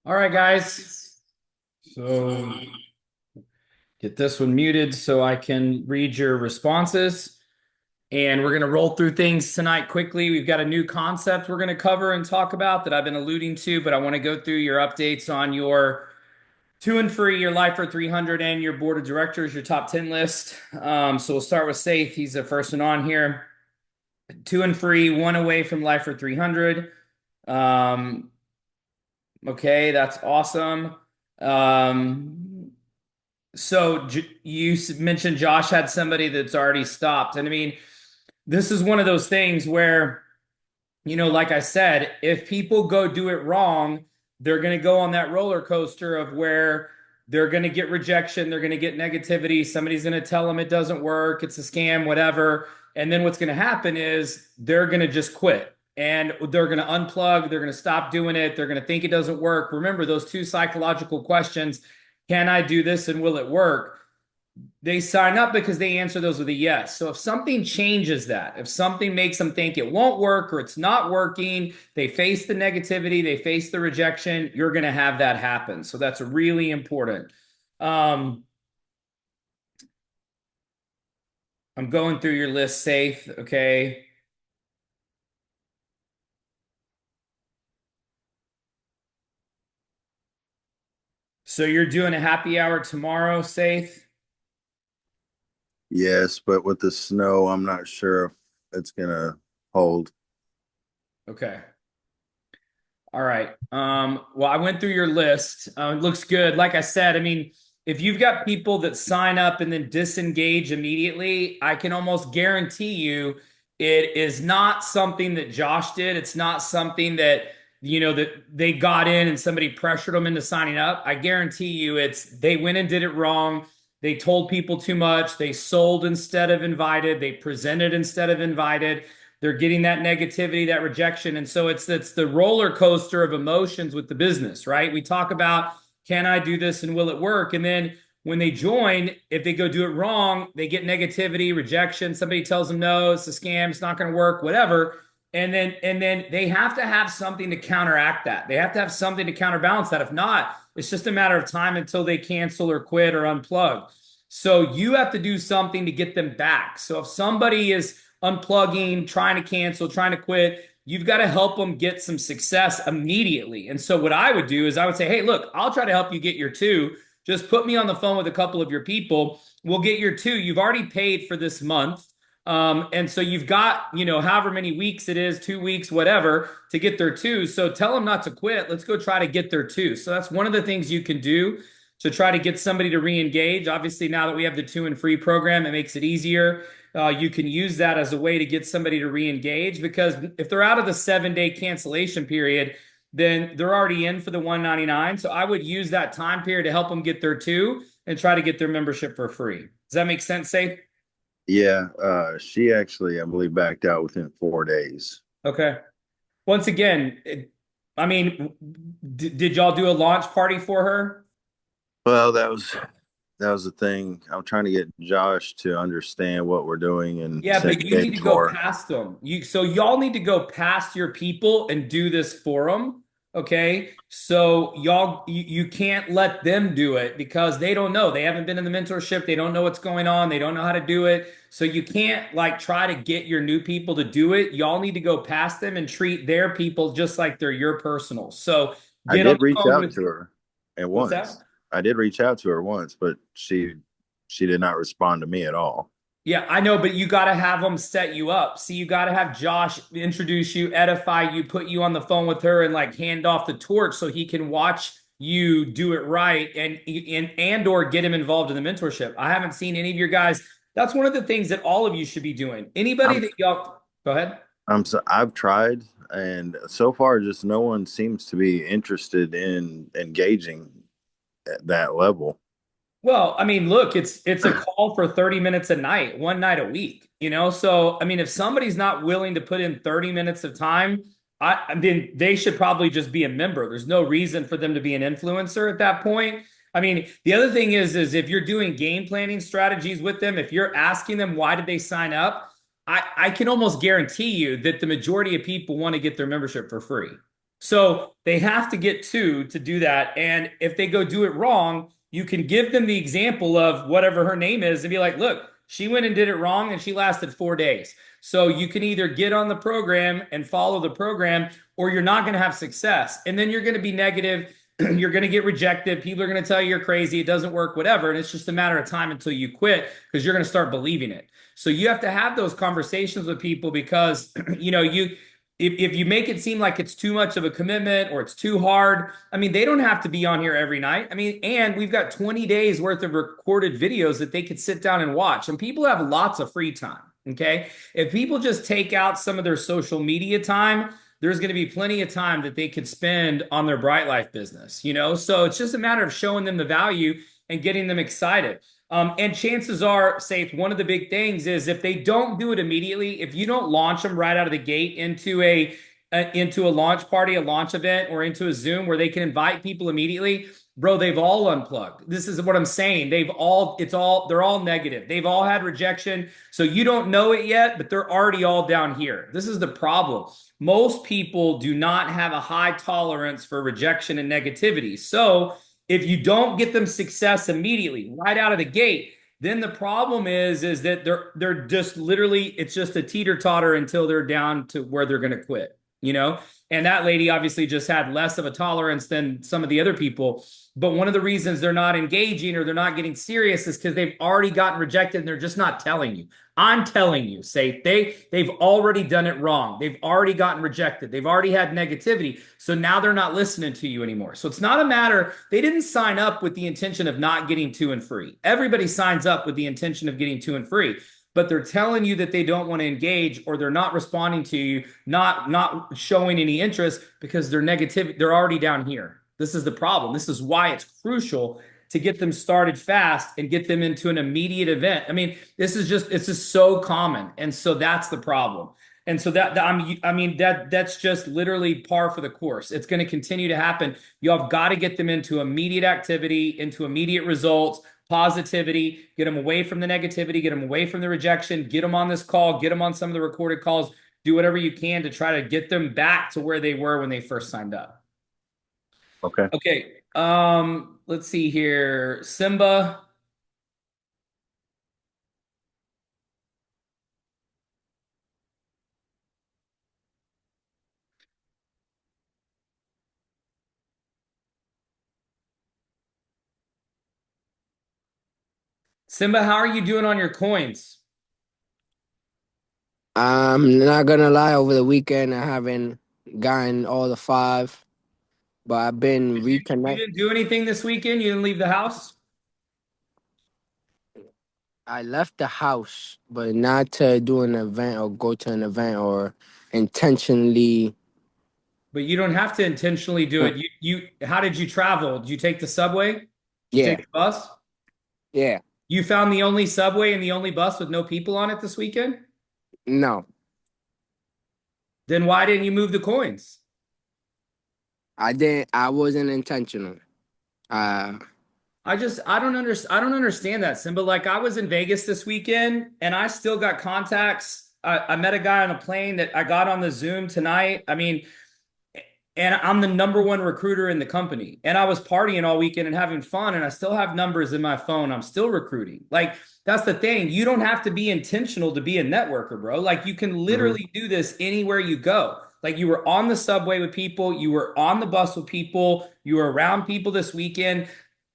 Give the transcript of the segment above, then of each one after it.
All right, guys. So get this one muted so I can read your responses. And we're going to roll through things tonight quickly. We've got a new concept we're going to cover and talk about that I've been alluding to, but I want to go through your updates on your two and free, your Lifer 300, and your board of directors, your top 10 list. So we'll start with Safe. He's the first one on here. Two and free, one away from Lifer 300. Okay, that's awesome. So you mentioned Josh had somebody that's already stopped. And I mean, this is one of those things where, like I said, if people go do it wrong, they're going to go on that roller coaster of where they're going to get rejection, they're going to get negativity, somebody's going to tell them it doesn't work, it's a scam, whatever. And then what's going to happen is they're going to just quit and they're going to unplug, they're going to stop doing it, they're going to think it doesn't work. Remember those two psychological questions: can I do this and will it work? They sign up because they answer those with a yes. So if something changes that, if something makes them think it won't work or it's not working, they face the negativity, they face the rejection, you're going to have that happen. So that's really important. I'm going through your list, Safe. Okay. So you're doing a happy hour tomorrow, Safe? Yes, but with the snow, I'm not sure if it's gonna hold. Okay. All right. Well, I went through your list. It looks good. Like I said, I mean, if you've got people that sign up and then disengage immediately, I can almost guarantee you it is not something that Josh did. It's not something that, that they got in and somebody pressured them into signing up. I guarantee you it's they went and did it wrong. They told people too much. They sold instead of invited. They presented instead of invited. They're getting that negativity, that rejection. And so it's the roller coaster of emotions with the business, right? We talk about, can I do this and will it work? And then when they join, if they go do it wrong, they get negativity, rejection. Somebody tells them no, it's a scam, it's not going to work, whatever. And then they have to have something to counteract that. They have to have something to counterbalance that. If not, it's just a matter of time until they cancel or quit or unplug. So you have to do something to get them back. So if somebody is unplugging, trying to cancel, trying to quit, you've got to help them get some success immediately. And so what I would do is I would say, hey, look, I'll try to help you get your two. Just put me on the phone with a couple of your people. We'll get your two. You've already paid for this month. And so you've got, however many weeks it is, 2 weeks, whatever, to get their two. So tell them not to quit. Let's go try to get their two. So that's one of the things you can do to try to get somebody to re-engage. Obviously, now that we have the two and free program, it makes it easier. You can use that as a way to get somebody to re-engage, because if they're out of the 7-day cancellation period, then they're already in for the 199. So I would use that time period to help them get their two and try to get their membership for free. Does that make sense, Safe? Yeah, she actually, I believe, backed out within 4 days. Okay. Once again, I mean, did y'all do a launch party for her? Well, that was the thing. I'm trying to get Josh to understand what we're doing and Yeah, set but you need dates to go for. past them. So y'all need to go past your people and do this for them. Okay. So you can't let them do it because they don't know. They haven't been in the mentorship. They don't know what's going on. They don't know how to do it. So you can't like try to get your new people to do it. Y'all need to go past them and treat their people just like they're your personals. So I get on did the reach phone out with, to her at what's that? once. I did reach out to her once, but she did not respond to me at all. Yeah, I know, but you got to have them set you up. See, you got to have Josh introduce you, edify you, put you on the phone with her, and like hand off the torch so he can watch you do it right and or get him involved in the mentorship. I haven't seen any of your guys. That's one of the things that all of you should be doing. Anybody I'm that y'all go ahead. I've tried, and so far, just no one seems to be interested in engaging at that level. Well, I mean, look, it's a call for 30 minutes a night, one night a week, So, I mean, if somebody's not willing to put in 30 minutes of time, I mean, they should probably just be a member. There's no reason for them to be an influencer at that point. I mean, the other thing is if you're doing game planning strategies with them, if you're asking them why did they sign up, I can almost guarantee you that the majority of people want to get their membership for free. So they have to get two to do that. And if they go do it wrong, you can give them the example of whatever her name is and be like, look, she went and did it wrong and she lasted 4 days. So you can either get on the program and follow the program, or you're not going to have success. And then you're going to be negative. You're going to get rejected. People are going to tell you you're crazy. It doesn't work, whatever. And it's just a matter of time until you quit because you're going to start believing it. So you have to have those conversations with people because, if you make it seem like it's too much of a commitment or it's too hard, I mean, they don't have to be on here every night. I mean, and we've got 20 days worth of recorded videos that they could sit down and watch. And people have lots of free time. Okay. If people just take out some of their social media time, there's going to be plenty of time that they could spend on their Bright Life business, So it's just a matter of showing them the value and getting them excited. And chances are, Safe, one of the big things is if they don't do it immediately, if you don't launch them right out of the gate into a launch party, a launch event, or into a Zoom where they can invite people immediately, bro, they've all unplugged. This is what I'm saying. They're all negative. They've all had rejection. So you don't know it yet, but they're already all down here. This is the problem. Most people do not have a high tolerance for rejection and negativity. So if you don't get them success immediately, right out of the gate, then the problem is that they're just literally, it's just a teeter-totter until they're down to where they're going to quit. And that lady obviously just had less of a tolerance than some of the other people. But one of the reasons they're not engaging or they're not getting serious is because they've already gotten rejected and they're just not telling you. I'm telling you, say they've already done it wrong. They've already gotten rejected. They've already had negativity. So now they're not listening to you anymore. So it's not a matter, they didn't sign up with the intention of not getting two and free. Everybody signs up with the intention of getting two and free, but they're telling you that they don't want to engage or they're not responding to you, not showing any interest because they're negative. They're already down here. This is the problem. This is why it's crucial to get them started fast and get them into an immediate event. I mean, it's just so common. And so that's the problem. And so that's just literally par for the course. It's going to continue to happen. Y'all got to get them into immediate activity, into immediate results, positivity, get them away from the negativity, get them away from the rejection, get them on this call, get them on some of the recorded calls, do whatever you can to try to get them back to where they were when they first signed up. Okay. Okay. Let's see here. Simba. Simba, how are you doing on your coins? I'm not gonna lie, over the weekend I haven't gotten all the five, but I've been You reconnect. didn't do anything this weekend? You didn't leave the house? I left the house, but not to do an event or go to an event or intentionally. But you don't have to intentionally do it. How did you travel? Did you take the subway? Did you Yeah, take the bus? yeah, You found the only subway and the only bus with no people on it this weekend? no, Then why didn't you move the coins? I didn't. I wasn't intentional. Uh, I don't understand that, Simba. Like I was in Vegas this weekend and I still got contacts. I met a guy on a plane that I got on the Zoom tonight. I mean, and I'm the number one recruiter in the company. And I was partying all weekend and having fun, and I still have numbers in my phone. I'm still recruiting. Like, that's the thing. You don't have to be intentional to be a networker, bro. Like, you can mhm. literally do this anywhere you go. Like, you were on the subway with people, you were on the bus with people, you were around people this weekend,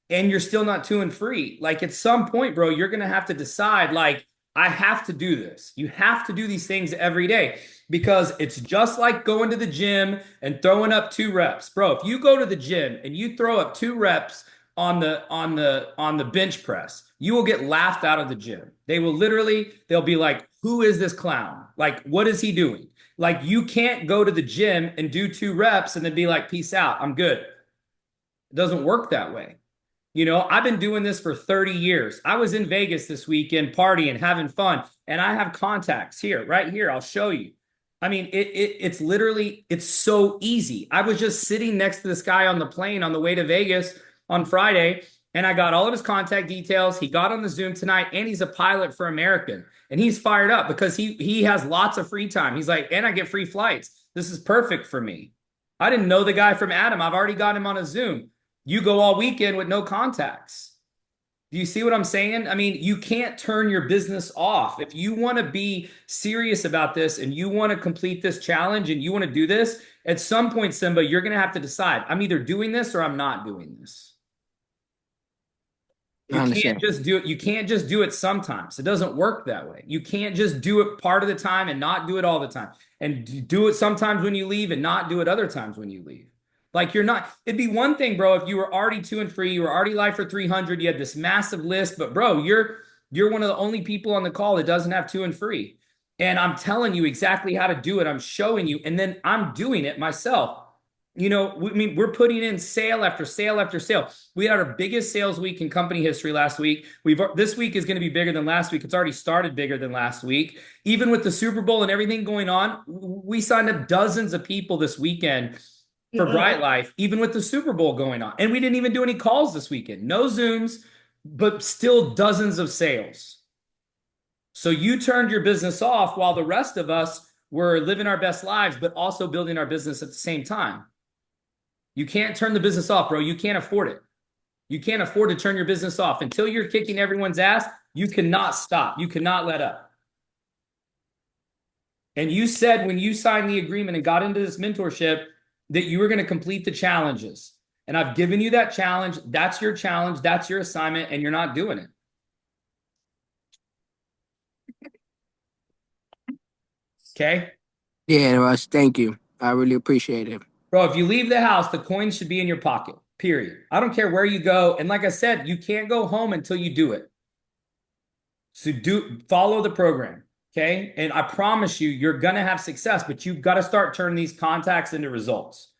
and you're still not two and free. Like, at some point, bro, you're going to have to decide, like, I have to do this. You have to do these things every day because it's just like going to the gym and throwing up 2 reps. Bro, if you go to the gym and you throw up 2 reps on the bench press, you will get laughed out of the gym. They'll be like, "Who is this clown? Like, what is he doing?" Like, you can't go to the gym and do 2 reps and then be like, "Peace out. I'm good." It doesn't work that way. I've been doing this for 30 years. I was in Vegas this weekend partying, having fun, and I have contacts here, right here. I'll show you. I mean, it's literally, it's so easy. I was just sitting next to this guy on the plane on the way to Vegas on Friday, and I got all of his contact details. He got on the Zoom tonight, and he's a pilot for American. And he's fired up because he has lots of free time. He's like, and I get free flights. This is perfect for me. I didn't know the guy from Adam. I've already got him on a Zoom. You go all weekend with no contacts. Do you see what I'm saying? I mean, you can't turn your business off. If you want to be serious about this and you want to complete this challenge and you want to do this, at some point, Simba, you're going to have to decide I'm either doing this or I'm not doing this. I You can't understand. just do it. You can't just do it sometimes. It doesn't work that way. You can't just do it part of the time and not do it all the time. And do it sometimes when you leave and not do it other times when you leave. Like you're not, it'd be one thing, bro, if you were already 2 and free, you were already live for 300, you had this massive list, but bro, you're one of the only people on the call that doesn't have 2 and free. And I'm telling you exactly how to do it. I'm showing you, and then I'm doing it myself. I mean, we're putting in sale after sale after sale. We had our biggest sales week in company history last week. This week is going to be bigger than last week. It's already started bigger than last week. Even with the Super Bowl and everything going on, we signed up dozens of people this weekend for Bright Life, even with the Super Bowl going on. And we didn't even do any calls this weekend. No Zooms, but still dozens of sales. So you turned your business off while the rest of us were living our best lives, but also building our business at the same time. You can't turn the business off, bro. You can't afford it. You can't afford to turn your business off. Until you're kicking everyone's ass, you cannot stop. You cannot let up. And you said when you signed the agreement and got into this mentorship that you were going to complete the challenges. And I've given you that challenge. That's your challenge. That's your assignment. And you're not doing it. Okay. Yeah, Russ, thank you. I really appreciate it. Bro, if you leave the house, the coins should be in your pocket, period. I don't care where you go. And like I said, you can't go home until you do it. So follow the program. Okay. And I promise you, you're going to have success, but you've got to start turning these contacts into results.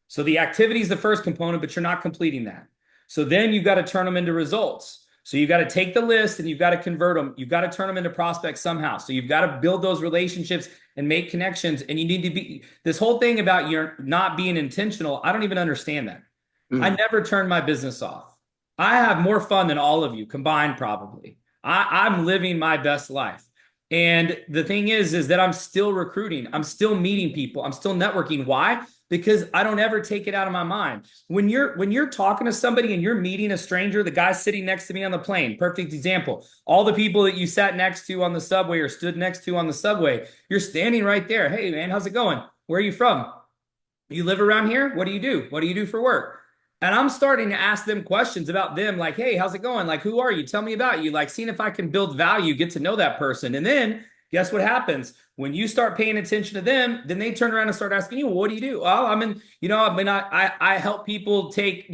So the activity is the first component, but you're not completing that. So then you've got to turn them into results. So you've got to take the list and you've got to convert them. You've got to turn them into prospects somehow. So you've got to build those relationships and make connections. And you need to be this whole thing about you're not being intentional. I don't even understand that. I never turned my business off. I have more fun than all of you combined, probably. I'm living my best life. And the thing is that I'm still recruiting. I'm still meeting people. I'm still networking. Why? Because I don't ever take it out of my mind. When you're talking to somebody and you're meeting a stranger, the guy sitting next to me on the plane, perfect example. All the people that you sat next to on the subway or stood next to on the subway, you're standing right there. Hey, man, how's it going? Where are you from? You live around here? What do you do? What do you do for work? And I'm starting to ask them questions about them, like, hey, how's it going? Like, who are you? Tell me about you. Like, seeing if I can build value, get to know that person. And then guess what happens? When you start paying attention to them, then they turn around and start asking you, well, what do you do? Well, I help people take,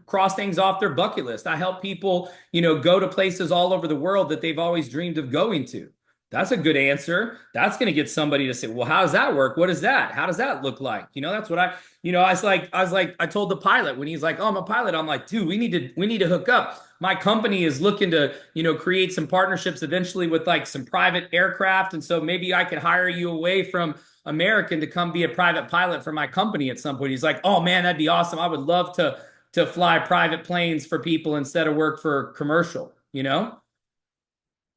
cross things off their bucket list. I help people, go to places all over the world that they've always dreamed of going to. That's a good answer. That's going to get somebody to say, well, how does that work? What is that? How does that look like? That's what I told the pilot when he's like, oh, I'm a pilot. I'm like, dude, we need to hook up. My company is looking to, create some partnerships eventually with like some private aircraft. And so maybe I could hire you away from American to come be a private pilot for my company at some point. He's like, oh man, that'd be awesome. I would love to fly private planes for people instead of work for commercial.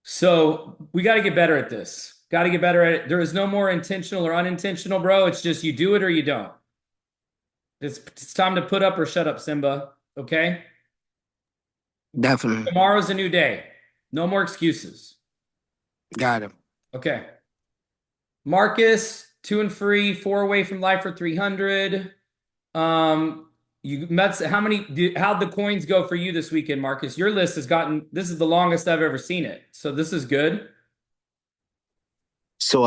So we got to get better at this. Got to get better at it. There is no more intentional or unintentional, bro. It's just you do it or you don't. It's time to put up or shut up, Simba. Okay? Definitely. Tomorrow's a new day. No more excuses. Got it. Okay. Marcus, 2 and free, 4 away from life for 300. You met how'd the coins go for you this weekend, Marcus? Your list this is the longest I've ever seen it. So this is good. So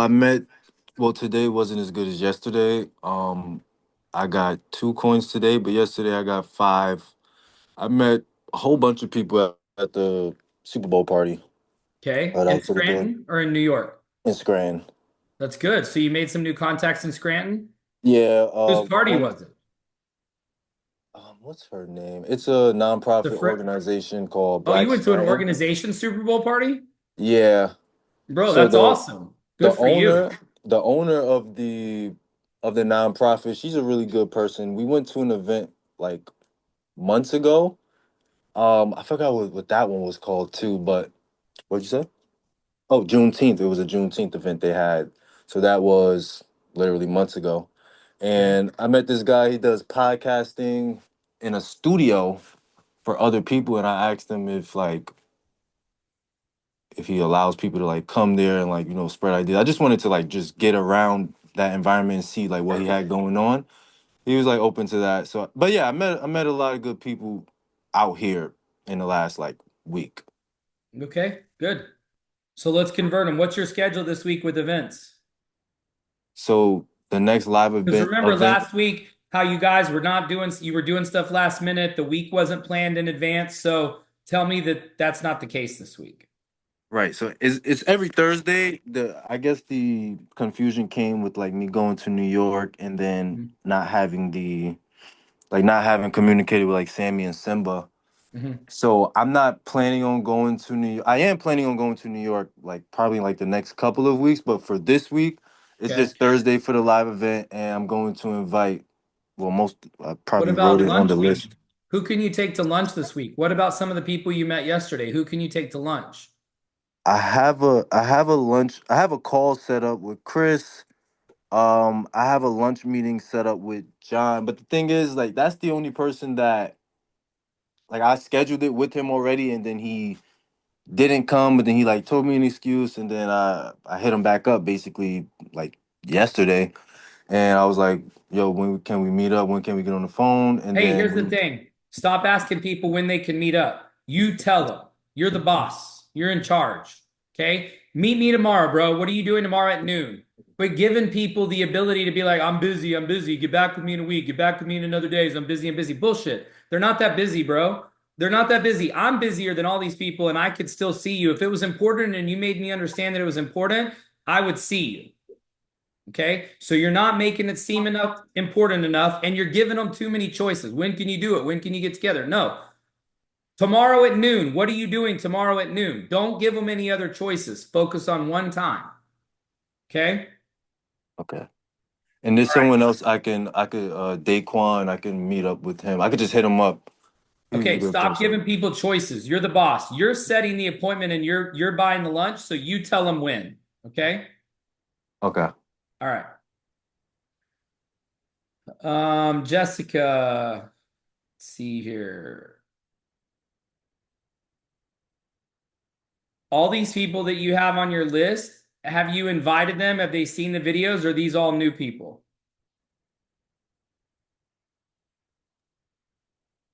well, today wasn't as good as yesterday. I got 2 coins today, but yesterday I got 5. I met a whole bunch of people at the Super Bowl party. Okay. That In was pretty good. Scranton or in New York? In Scranton. That's good. So you made some new contacts in Scranton? Yeah. Whose party was it? What's her name? It's a The nonprofit fr organization called Oh, you Black went to an Scranton. organization Super Bowl party? Yeah. Bro, So that's awesome. the Good for you. owner the owner of the nonprofit, she's a really good person. We went to an event like months ago. I forgot what that one was called too, but what'd you say? Oh, Juneteenth. It was a Juneteenth event they had. So that was literally months ago. And I met this guy. He does podcasting in a studio for other people, and I asked him if he allows people to like come there and like spread ideas. I just wanted to like just get around that environment and see like what he had going on. He was like open to that. So, but yeah, I met a lot of good people out here in the last like week. Okay, good. So let's convert them. What's your schedule this week with events? So the next live Because event remember last week how you guys were not doing, you were doing stuff last minute. The week wasn't planned in advance. So tell me that that's not the case this week. right. So it's every Thursday. The I guess the confusion came with like me going to New York and then Mhm. not having communicated with like Sammy and Simba. Mhm. So I'm not planning on going to New York. I am planning on going to New York like probably like the next couple of weeks, but for this week, it's Okay. just Thursday for the live event, and I'm going to invite. Well, most I What probably wrote about it on lunch the meeting? list. Who can you take to lunch this week? What about some of the people you met yesterday? Who can you take to lunch? I have a call set up with Chris. I have a lunch meeting set up with John, but the thing is, like, that's the only person that like I scheduled it with him already, and then he didn't come, but then he like told me an excuse, and then I hit him back up basically like yesterday, and I was like, "Yo, when can we meet up? When can we get on the phone?" And Hey, then here's the thing. Stop asking people when they can meet up. You tell them. You're the boss. You're in charge. Okay? Meet me tomorrow, bro. What are you doing tomorrow at noon? Quit giving people the ability to be like, I'm busy. I'm busy. Get back with me in a week. Get back with me in another days. I'm busy. I'm busy. Bullshit. They're not that busy, bro. They're not that busy. I'm busier than all these people, and I could still see you. If it was important and you made me understand that it was important, I would see you. Okay. So you're not making it seem enough important enough, and you're giving them too many choices. When can you do it? When can you get together? No. Tomorrow at noon. What are you doing tomorrow at noon? Don't give them any other choices. Focus on one time. Okay. okay, and there's someone else I could Daquan, I can meet up with him. I could just hit him up. He was a Okay. good Stop person. giving people choices. You're the boss. You're setting the appointment and you're buying the lunch. So you tell them when. Okay. Okay. All right. Jessica, let's see here. All these people that you have on your list, have you invited them? Have they seen the videos? Or are these all new people?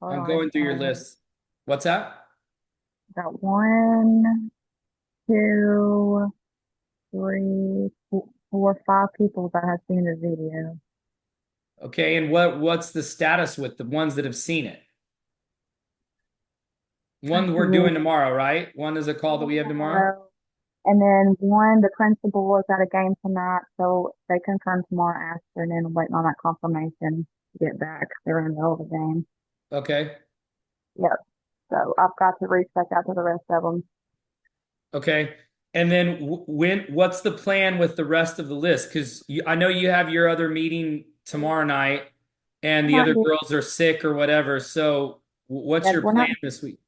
Hold I'm on. going through your list. What's that? Got one, two, three, four, five people that have seen the video. Okay, and what's the status with the ones that have seen it? One we're doing tomorrow, right? One is a call that we have tomorrow. And then one, the principal is at a game tonight, so they confirm tomorrow afternoon. I'm waiting on that confirmation to get back. They're in the middle of the game. Okay. Yep. So I've got to reach back out to the rest of them. Okay. And then what's the plan with the rest of the list? Because I know you have your other meeting tomorrow night and the Not other doing, girls are sick or whatever. So what's yeah, your plan this week?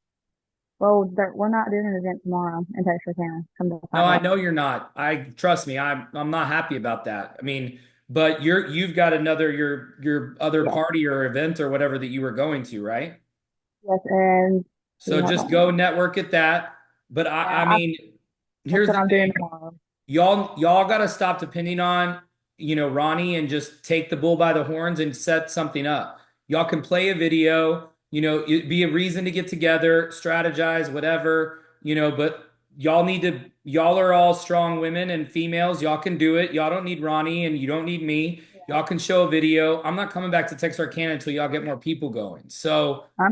we're not doing an event tomorrow in Texarkana. Come to No, find I out. know you're not. I trust me. I'm not happy about that. I mean, but you've got another your other Yes, party or event or whatever that you were going to, right? yes, and So we have just go network at that. But yeah, I mean, that's here's what the I'm doing thing. tomorrow. Y'all got to stop depending on, Ronnie and just take the bull by the horns and set something up. Y'all can play a video, it'd be a reason to get together, strategize, whatever, but y'all are all strong women and females. Y'all can do it. Y'all don't need Ronnie and you don't need me. Y'all can show a video. I'm not coming back to Texarkana until y'all get more people going. So Huh?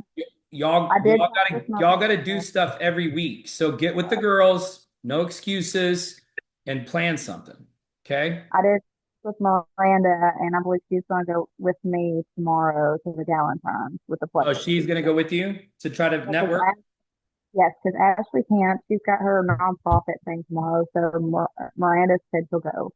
y'all I did y'all talk gotta with my y'all gotta do stuff every week. So get with the girls, no excuses, and plan something. Okay. I did with Miranda, and I believe she's going to go with me tomorrow to the Galentine's with the Oh, Flex she's gonna people. go with you to try to Because network. yes, because Ashley can't. She's got her nonprofit thing tomorrow, so Miranda said she'll go.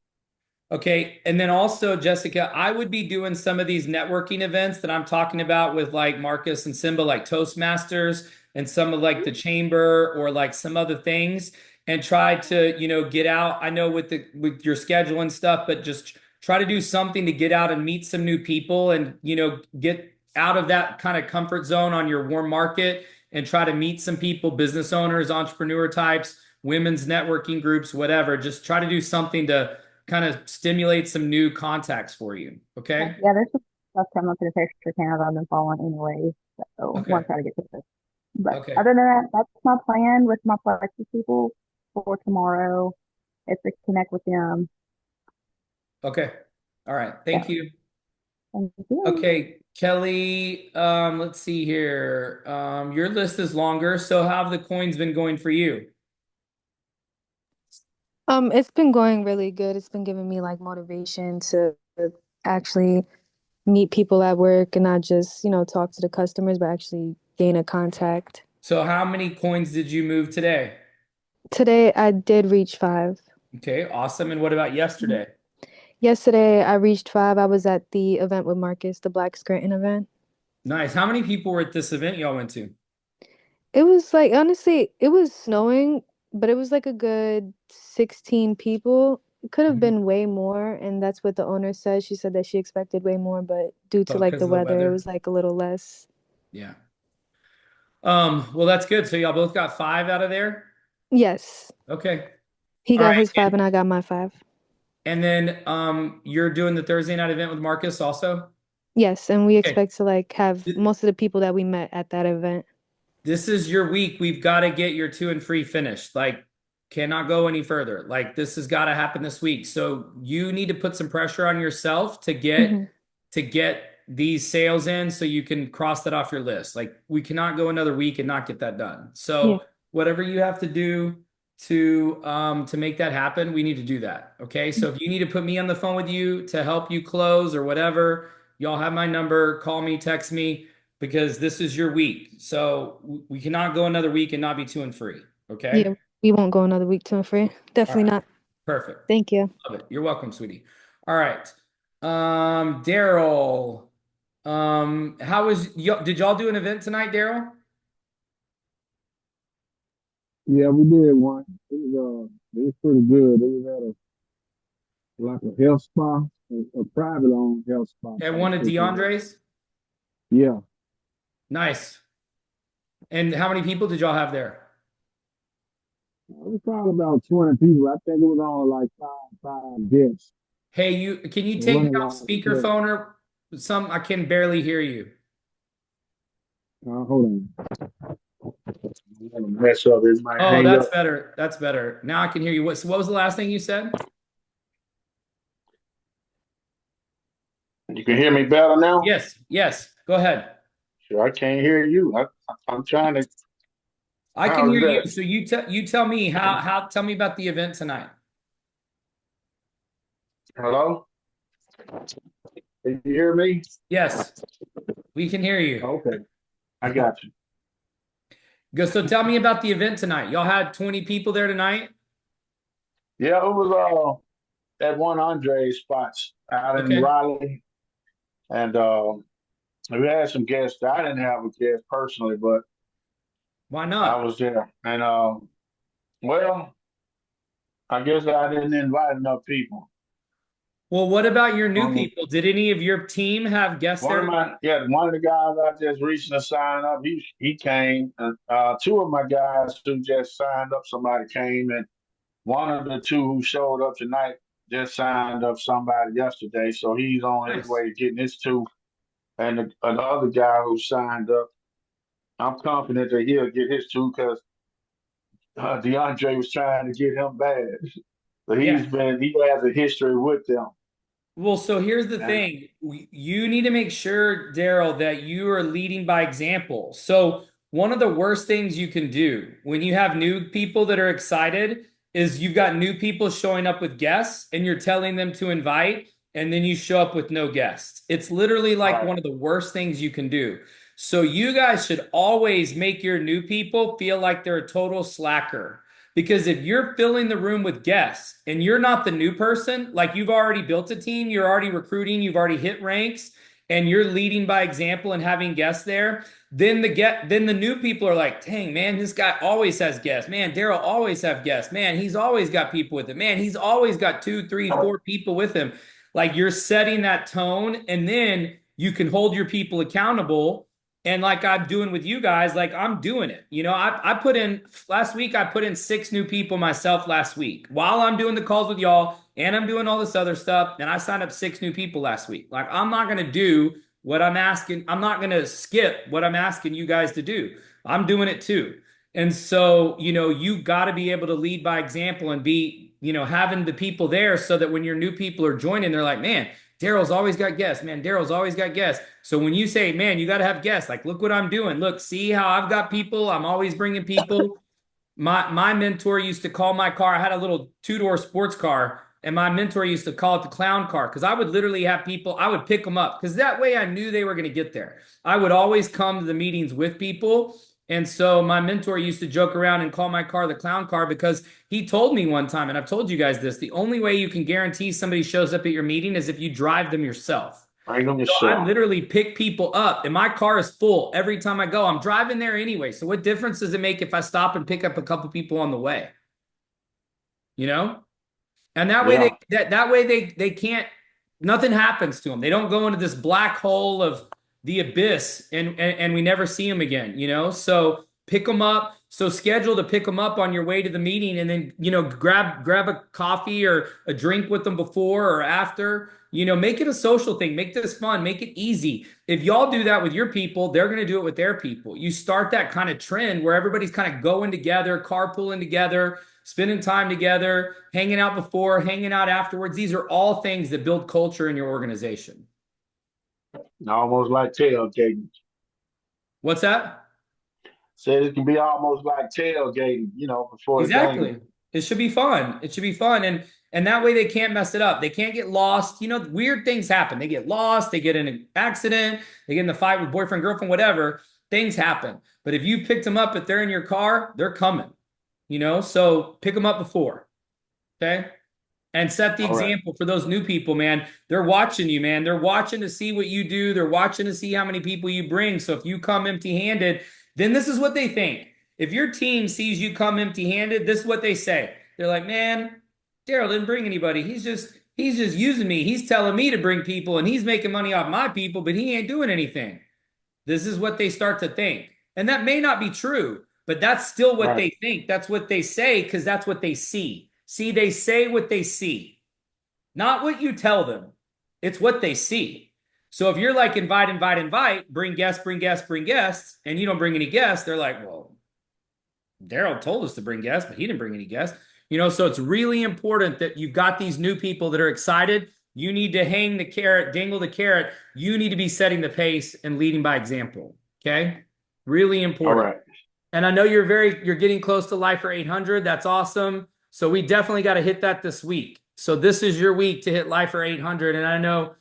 Okay. And then also, Jessica, I would be doing some of these networking events that I'm talking about with like Marcus and Simba, like Toastmasters and some of like the chamber or like some other things and try to, get out. I know with your schedule and stuff, but just try to do something to get out and meet some new people and, get out of that kind of comfort zone on your warm market and try to meet some people, business owners, entrepreneur types, women's networking groups, whatever. Just try to do something to kind of stimulate some new contacts for you. Okay. Yeah, there's some stuff coming up in the picture channel that I've been following anyway. So I Okay. want to try to get to this. But Okay. other than that, that's my plan with my Plexus people for tomorrow. Is to connect with them. Okay. All right. Yeah. Thank you. Thank you. Okay, Kelly, let's see here. Your list is longer, so how have the coins been going for you? It's been going really good. It's been giving me like motivation to actually meet people at work and not just, talk to the customers, but actually gain a contact. So how many coins did you move today? Today I did reach 5. Okay, awesome. And what about yesterday? Yesterday I reached 5. I was at the event with Marcus, the Black Scranton event. Nice. How many people were at this event y'all went to? It was like, honestly, it was snowing, but it was like a good 16 people. It could have Mhm. been way more, and that's what the owner said. She said that she expected way more, but due to Oh, like because the of the weather, it weather? was like a little less. Yeah. Well, that's good. So y'all both got 5 out of there? Yes. Okay. He All got right. his 5 and I got my 5. And then you're doing the Thursday night event with Marcus also? Yes, and we Okay. expect to like have most of the people that we met at that event. This is your week. We've got to get your 2 and free finished. Like, cannot go any further. Like, this has got to happen this week. So you need to put some pressure on yourself to hmm get these sales in so you can cross that off your list. Like, we cannot go another week and not get that done. Yeah. So whatever you have to do to make that happen, we need to do that. Okay. So if you need to put me on the phone with you to help you close or whatever, y'all have my number. Call me, text me, because this is your week. So we cannot go another week and not be 2 and free. Okay. Yeah, we won't go another week 2 and free. All Definitely right. not. Perfect. Thank you. Love it. You're welcome, sweetie. All right. Daryl, did y'all do an event tonight, Daryl? Yeah, we did one. It was pretty good. It was at like a health spa, a private owned health spa At type one of situation. DeAndre's? Yeah, Nice. And how many people did y'all have there? it was probably about 20 people. I think it was on like five guests. Hey, can you It take me wasn't off like speakerphone or some? I can barely hear you. hold on. I'm gonna mess up. It might Oh, hang that's up. better. That's better. Now I can hear you. What was the last thing you said? You can hear me better now? Yes, yes. Go ahead. Sure, I can't hear you. I'm trying to. I can How's hear you. that? So you tell me tell me about the event tonight. Hello? Can you hear me? Yes, we can hear you. Okay, I got you. Go. So tell me about the event tonight. Y'all had 20 people there tonight? Yeah, it was at one Andre's spots out in Okay. Raleigh, and we had some guests. I didn't have a guest personally, but Why I not? was there. And well, I guess I didn't invite enough people. Well, what about your new Um, people? Did any of your team have guests there tonight? one of the guys I just recently signed up. He came, and two of my guys who just signed up, somebody came, and one of the two who showed up tonight just signed up somebody yesterday, so he's on his Nice. way to getting his two. And another guy who signed up, I'm confident that he'll get his two because DeAndre was trying to get him bad. So he Yeah. has a history with them. Well, so here's the And thing. You need to make sure, Daryl, that you are leading by example. So one of the worst things you can do when you have new people that are excited is you've got new people showing up with guests and you're telling them to invite, and then you show up with no guests. It's literally like right, one of the worst things you can do. So you guys should always make your new people feel like they're a total slacker. Because if you're filling the room with guests and you're not the new person, like you've already built a team, you're already recruiting, you've already hit ranks, and you're leading by example and having guests there, then the new people are like, dang, man, this guy always has guests. Man, Daryl always have guests. Man, he's always got people with him. Man, he's always got 2, 3, 4 people with him. Like you're setting that tone, and then you can hold your people accountable. And like I'm doing with you guys, like I'm doing it. You know, I put in last week, I put in 6 new people myself last week while I'm doing the calls with y'all and I'm doing all this other stuff. And I signed up 6 new people last week. Like I'm not going to do what I'm asking. I'm not going to skip what I'm asking you guys to do. I'm doing it too. And so, you know, you got to be able to lead by example and be, you know, having the people there so that when your new people are joining, they're like, man, Daryl's always got guests, man. Daryl's always got guests. So when you say, man, you got to have guests, like, look what I'm doing. Look, see how I've got people. I'm always bringing people. My mentor used to call my car. I had a little 2-door sports car, and my mentor used to call it the clown car because I would literally have people, I would pick them up because that way I knew they were going to get there. I would always come to the meetings with people. And so my mentor used to joke around and call my car the clown car because he told me one time, and I've told you guys this, the only way you can guarantee somebody shows up at your meeting is if you drive them yourself. Bring them So I yourself. literally pick people up, and my car is full every time I go. I'm driving there anyway. So what difference does it make if I stop and pick up a couple people on the way? You know? And that way Yeah. that way they can't, nothing happens to them. They don't go into this black hole of the abyss and we never see them again, you know? So pick them up. So schedule to pick them up on your way to the meeting, and then, you know, grab a coffee or a drink with them before or after. You know, make it a social thing. Make this fun. Make it easy. If y'all do that with your people, they're going to do it with their people. You start that kind of trend where everybody's kind of going together, carpooling together, spending time together, hanging out before, hanging out afterwards. These are all things that build culture in your organization. Almost like tailgating. What's that? Said it can be almost like tailgating, you know, before the game. Exactly. It should be fun. It should be fun. And that way they can't mess it up. They can't get lost. You know, weird things happen. They get lost, they get in an accident, they get in a fight with boyfriend, girlfriend, whatever. Things happen. But if you picked them up, if they're in your car, they're coming. You know, so pick them up before. Okay. And set the All right. example for those new people, man. They're watching you, man. They're watching to see what you do. They're watching to see how many people you bring. So if you come empty-handed, then this is what they think. If your team sees you come empty-handed, this is what they say. They're like, man, Daryl didn't bring anybody. He's just using me. He's telling me to bring people, and he's making money off my people, but he ain't doing anything. This is what they start to think. And that may not be true, but that's still what they think. That's what they say because that's what they see. See, they say what they see, not what you tell them. It's what they see. So if you're like, invite, bring guests, and you don't bring any guests, they're like, well, Daryl told us to bring guests, but he didn't bring any guests. You know, so it's really important that you've got these new people that are excited. You need to hang the carrot, dangle the carrot. You need to be setting the pace and leading by example. Okay? Really important. All right. And I know you're getting close to Lifer 800. That's awesome. So we definitely got to hit that this week. So this is your week to hit Lifer 800. And I know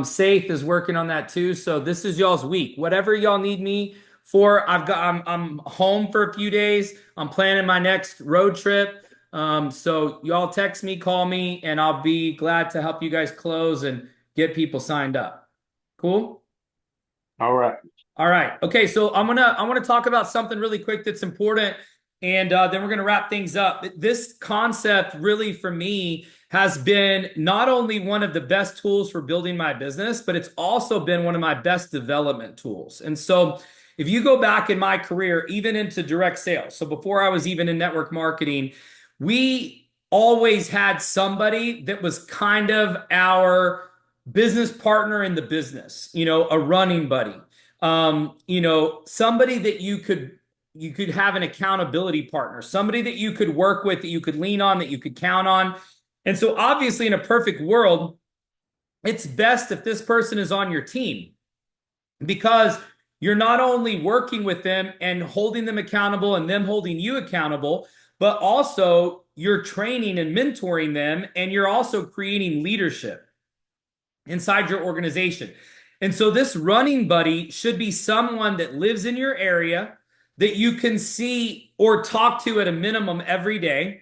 Saith is working on that too. So this is y'all's week. Whatever y'all need me for, I'm home for a few days. I'm planning my next road trip. So y'all text me, call me, and I'll be glad to help you guys close and get people signed up. Cool? All right. All right. Okay. So I want to talk about something really quick that's important, and then we're going to wrap things up. This concept really for me has been not only one of the best tools for building my business, but it's also been one of my best development tools. And so if you go back in my career, even into direct sales, so before I was even in network marketing, we always had somebody that was kind of our business partner in the business, you know, a running buddy. You know, somebody that you could have an accountability partner, somebody that you could work with, that you could lean on, that you could count on. And so obviously in a perfect world, it's best if this person is on your team because you're not only working with them and holding them accountable and them holding you accountable, but also you're training and mentoring them, and you're also creating leadership inside your organization. And so this running buddy should be someone that lives in your area that you can see or talk to at a minimum every day.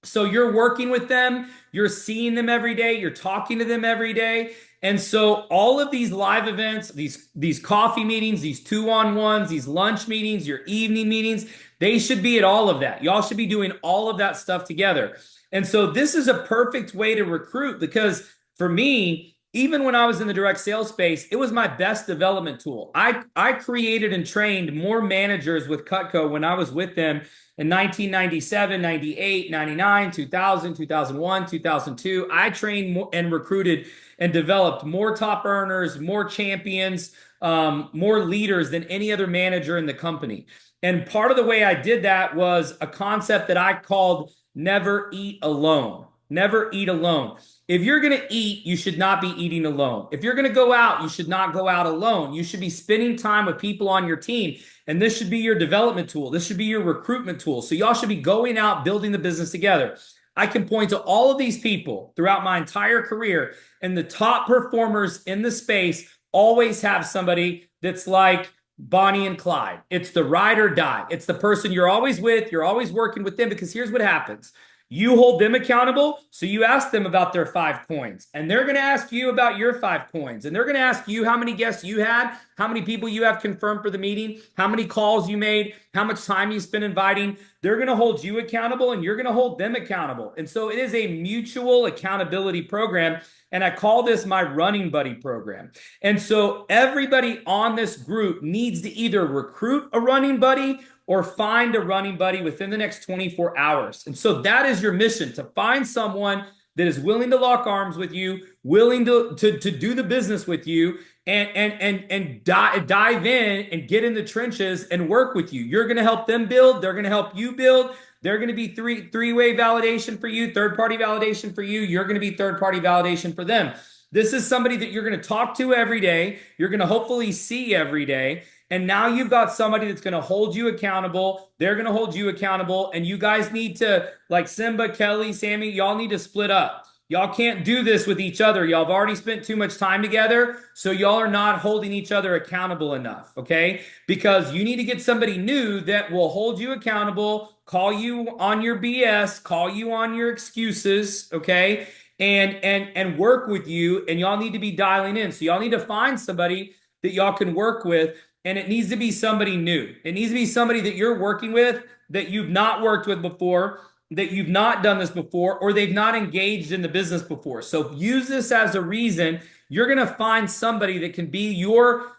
So you're working with them, you're seeing them every day, you're talking to them every day. And so all of these live events, these coffee meetings, these two-on-ones, these lunch meetings, your evening meetings, they should be at all of that. Y'all should be doing all of that stuff together. And so this is a perfect way to recruit because for me, even when I was in the direct sales space, it was my best development tool. I created and trained more managers with Cutco when I was with them in 1997, 98, 99, 2000, 2001, 2002. I trained more and recruited and developed more top earners, more champions, more leaders than any other manager in the company. And part of the way I did that was a concept that I called never eat alone. Never eat alone. If you're going to eat, you should not be eating alone. If you're going to go out, you should not go out alone. You should be spending time with people on your team. And this should be your development tool. This should be your recruitment tool. So y'all should be going out, building the business together. I can point to all of these people throughout my entire career, and the top performers in the space always have somebody that's like Bonnie and Clyde. It's the ride or die. It's the person you're always with. You're always working with them, because here's what happens. You hold them accountable, so you ask them about their 5 coins, and they're going to ask you about your 5 coins, and they're going to ask you how many guests you had, how many people you have confirmed for the meeting, how many calls you made, how much time you spent inviting. They're going to hold you accountable, and you're going to hold them accountable. And so it is a mutual accountability program, and I call this my running buddy program. And so everybody on this group needs to either recruit a running buddy or find a running buddy within the next 24 hours. And so that is your mission, to find someone that is willing to lock arms with you, willing to do the business with you, and dive in and get in the trenches and work with you. You're going to help them build. They're going to help you build. They're going to be three-way validation for you, third-party validation for you. You're going to be third-party validation for them. This is somebody that you're going to talk to every day. You're going to hopefully see every day. And now you've got somebody that's going to hold you accountable. They're going to hold you accountable. And you guys need to, like Simba, Kelly, Sammy, y'all need to split up. Y'all can't do this with each other. Y'all have already spent too much time together. So y'all are not holding each other accountable enough. Okay. Because you need to get somebody new that will hold you accountable, call you on your BS, call you on your excuses. Okay. And work with you. And y'all need to be dialing in. So y'all need to find somebody that y'all can work with. And it needs to be somebody new. It needs to be somebody that you're working with, that you've not worked with before, that you've not done this before, or they've not engaged in the business before. So use this as a reason. You're going to find somebody that can be your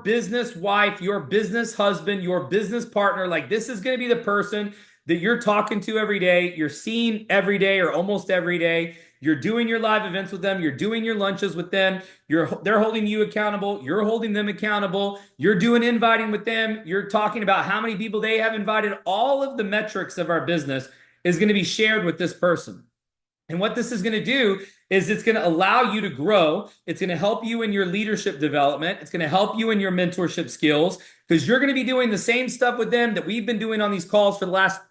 business wife, your business husband, your business partner. Like, this is going to be the person that you're talking to every day, you're seeing every day or almost every day. You're doing your live events with them. You're doing your lunches with them. They're holding you accountable. You're holding them accountable. You're doing inviting with them. You're talking about how many people they have invited. All of the metrics of our business is going to be shared with this person. And what this is going to do is it's going to allow you to grow. It's going to help you in your leadership development. It's going to help you in your mentorship skills, because you're going to be doing the same stuff with them that we've been doing on these calls for the last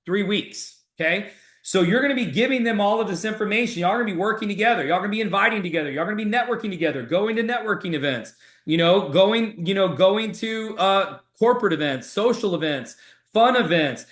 3 weeks. Okay. So you're going to be giving them all of this information. Y'all are going to be working together. Y'all are going to be inviting together. Y'all are going to be networking together, going to networking events, going to corporate events, social events, fun events,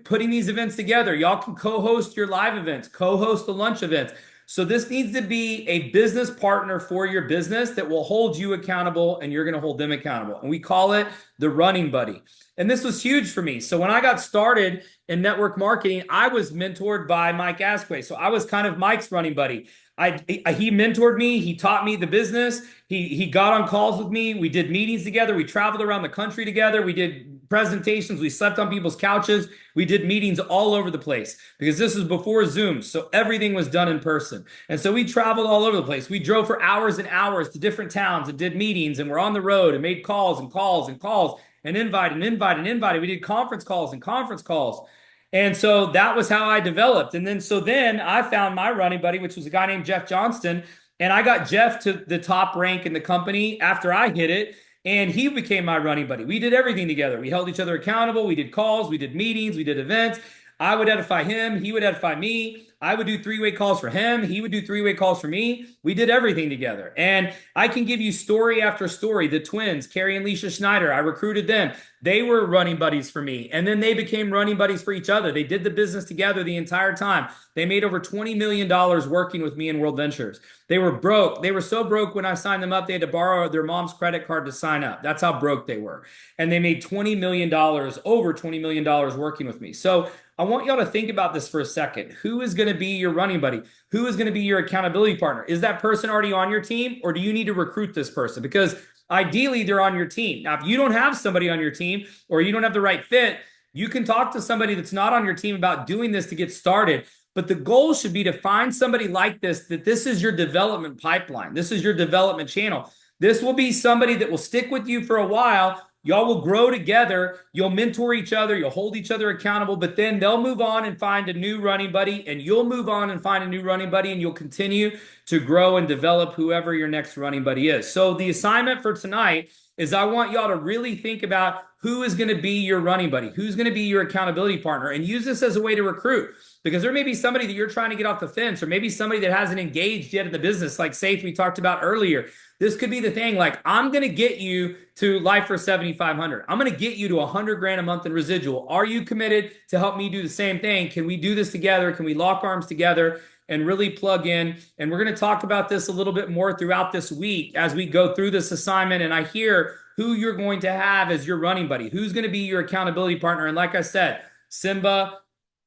putting these events together. Y'all can co-host your live events, co-host the lunch events. So this needs to be a business partner for your business that will hold you accountable, and you're going to hold them accountable. And we call it the running buddy. And this was huge for me. So when I got started in network marketing, I was mentored by Mike Asquith. So I was kind of Mike's running buddy. He mentored me. He taught me the business. He got on calls with me. We did meetings together. We traveled around the country together. We did presentations. We slept on people's couches. We did meetings all over the place, because this was before Zoom. So everything was done in person. And so we traveled all over the place. We drove for hours and hours to different towns and did meetings, and we're on the road and made calls and calls and calls and invite and invite and invite. We did conference calls and conference calls. And so that was how I developed. And then I found my running buddy, which was a guy named Jeff Johnston. And I got Jeff to the top rank in the company after I hit it. And he became my running buddy. We did everything together. We held each other accountable. We did calls, we did meetings, we did events. I would edify him. He would edify me. I would do 3-way calls for him. He would do 3-way calls for me. We did everything together. And I can give you story after story. The twins, Carrie and Leisha Schneider, I recruited them. They were running buddies for me. And then they became running buddies for each other. They did the business together the entire time. They made over $20 million working with me in World Ventures. They were broke. They were so broke when I signed them up, they had to borrow their mom's credit card to sign up. That's how broke they were. And they made $20 million, over $20 million working with me. So I want y'all to think about this for a second. Who is going to be your running buddy? Who is going to be your accountability partner? Is that person already on your team, or do you need to recruit this person? Because ideally, they're on your team. Now, if you don't have somebody on your team or you don't have the right fit, you can talk to somebody that's not on your team about doing this to get started. But the goal should be to find somebody like this, that this is your development pipeline. This is your development channel. This will be somebody that will stick with you for a while. Y'all will grow together. You'll mentor each other. You'll hold each other accountable, but then they'll move on and find a new running buddy, and you'll move on and find a new running buddy, and you'll continue to grow and develop whoever your next running buddy is. So the assignment for tonight is I want y'all to really think about who is going to be your running buddy, who's going to be your accountability partner, and use this as a way to recruit, because there may be somebody that you're trying to get off the fence, or maybe somebody that hasn't engaged yet in the business, like Safe we talked about earlier. This could be the thing, like, I'm going to get you to Life for 7,500. I'm going to get you to 100 grand a month in residual. Are you committed to help me do the same thing? Can we do this together? Can we lock arms together and really plug in? And we're going to talk about this a little bit more throughout this week as we go through this assignment. And I hear who you're going to have as your running buddy, who's going to be your accountability partner. And like I said, Simba,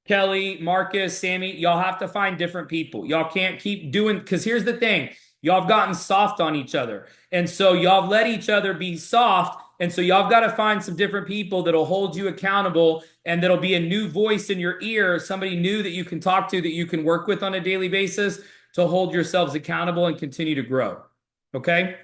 Kelly, Marcus, Sammy, y'all have to find different people. Y'all can't keep doing, because here's the thing. Y'all have gotten soft on each other. And so y'all have let each other be soft. And so y'all have got to find some different people that'll hold you accountable, and that'll be a new voice in your ear, somebody new that you can talk to, that you can work with on a daily basis to hold yourselves accountable and continue to grow. Okay?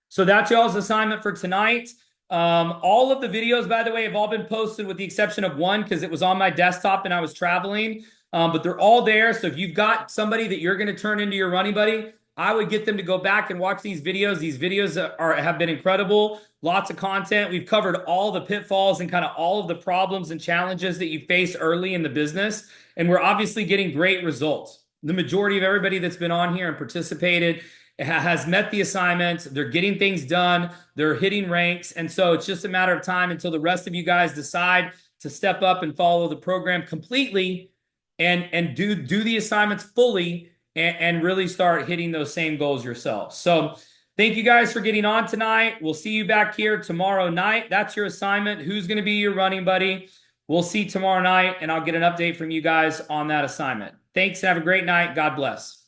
So that's y'all's assignment for tonight. All of the videos, by the way, have all been posted with the exception of one, because it was on my desktop and I was traveling. But they're all there. So if you've got somebody that you're going to turn into your running buddy, I would get them to go back and watch these videos. These videos have been incredible. Lots of content. We've covered all the pitfalls and kind of all of the problems and challenges that you face early in the business. And we're obviously getting great results. The majority of everybody that's been on here and participated has met the assignments. They're getting things done. They're hitting ranks. And so it's just a matter of time until the rest of you guys decide to step up and follow the program completely and do the assignments fully, and really start hitting those same goals yourselves. So thank you guys for getting on tonight. We'll see you back here tomorrow night. That's your assignment. Who's going to be your running buddy? We'll see tomorrow night, and I'll get an update from you guys on that assignment. Thanks, and have a great night. God bless.